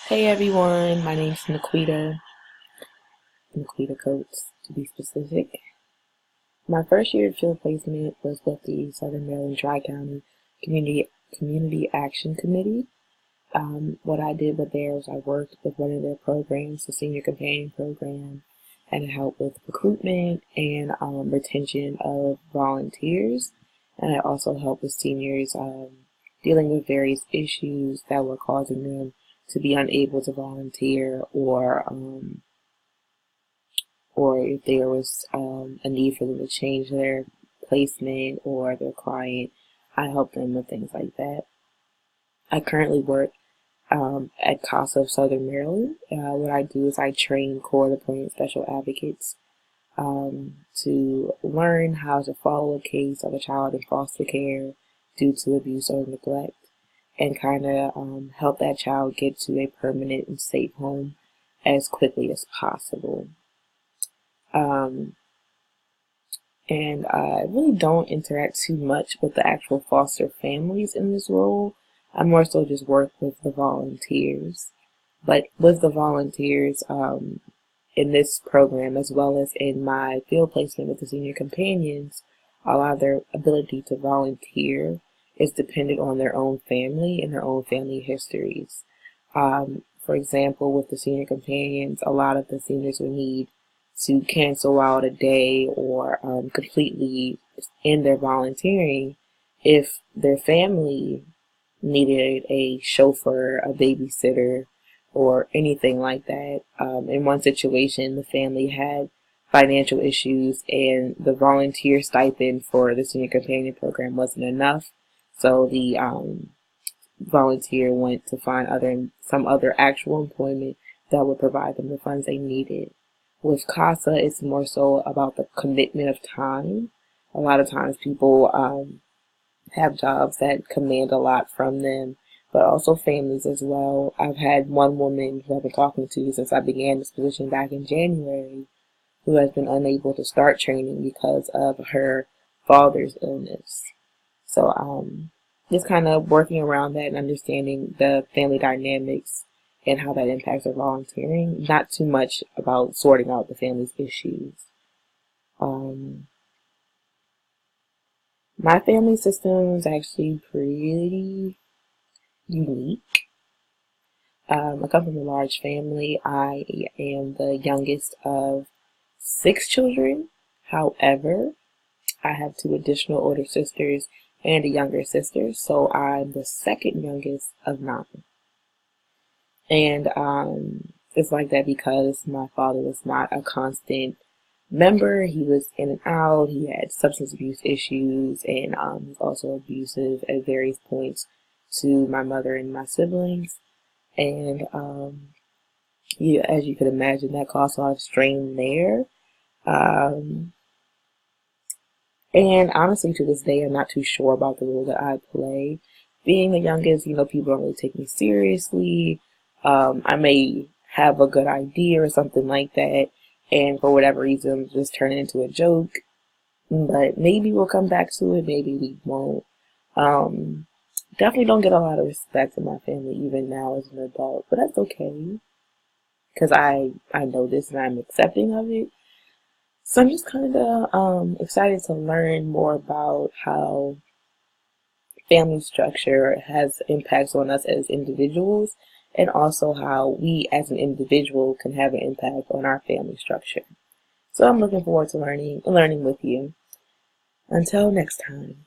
Hey everyone, my name's Naquita Coates to be specific. My first year of field placement was with the Southern Maryland Tri-County Community Action Committee. What I did with there was I worked with one of their programs, the Senior Companion Program, and it helped with recruitment and retention of volunteers. And I also helped with seniors dealing with various issues that were causing them to be unable to volunteer, or if there was a need for them to change their placement or their client, I help them with things like that. I currently work at CASA of Southern Maryland. What I do is I train court-appointed special advocates to learn how to follow a case of a child in foster care due to abuse or neglect, and kind of help that child get to a permanent and safe home as quickly as possible. And I really don't interact too much with the actual foster families in this role. I more so just work with the volunteers. But with the volunteers in this program, as well as in my field placement with the senior companions, a lot of their ability to volunteer is dependent on their own family and their own family histories. For example, with the senior companions, a lot of the seniors will need to cancel out a day or completely end their volunteering if their family needed a chauffeur, a babysitter, or anything like that. In one situation, the family had financial issues and the volunteer stipend for the senior companion program wasn't enough, so the volunteer went to find some other actual employment that would provide them the funds they needed. With CASA, it's more so about the commitment of time. A lot of times people have jobs that command a lot from them, but also families as well. I've had one woman who I've been talking to since I began this position back in January who has been unable to start training because of her father's illness. So just kind of working around that and understanding the family dynamics and how that impacts our volunteering. Not too much about sorting out the family's issues. My family system is actually pretty unique. I come from a large family. I am the youngest of 6 children. However, I have 2 additional older sisters and a younger sister, so I'm the second youngest of 9. And it's like that because my father was not a constant member. He was in and out. He had substance abuse issues, and he was also abusive at various points to my mother and my siblings. And as you could imagine, that caused a lot of strain there. And honestly, to this day, I'm not too sure about the role that I play. Being the youngest, people don't really take me seriously. I may have a good idea or something like that, and for whatever reason, just turn it into a joke. But maybe we'll come back to it, maybe we won't. Definitely don't get a lot of respect in my family, even now as an adult, but that's okay, because I know this and I'm accepting of it. So I'm just kind of excited to learn more about how family structure has impacts on us as individuals, and also how we as an individual can have an impact on our family structure. So I'm looking forward to learning with you. Until next time.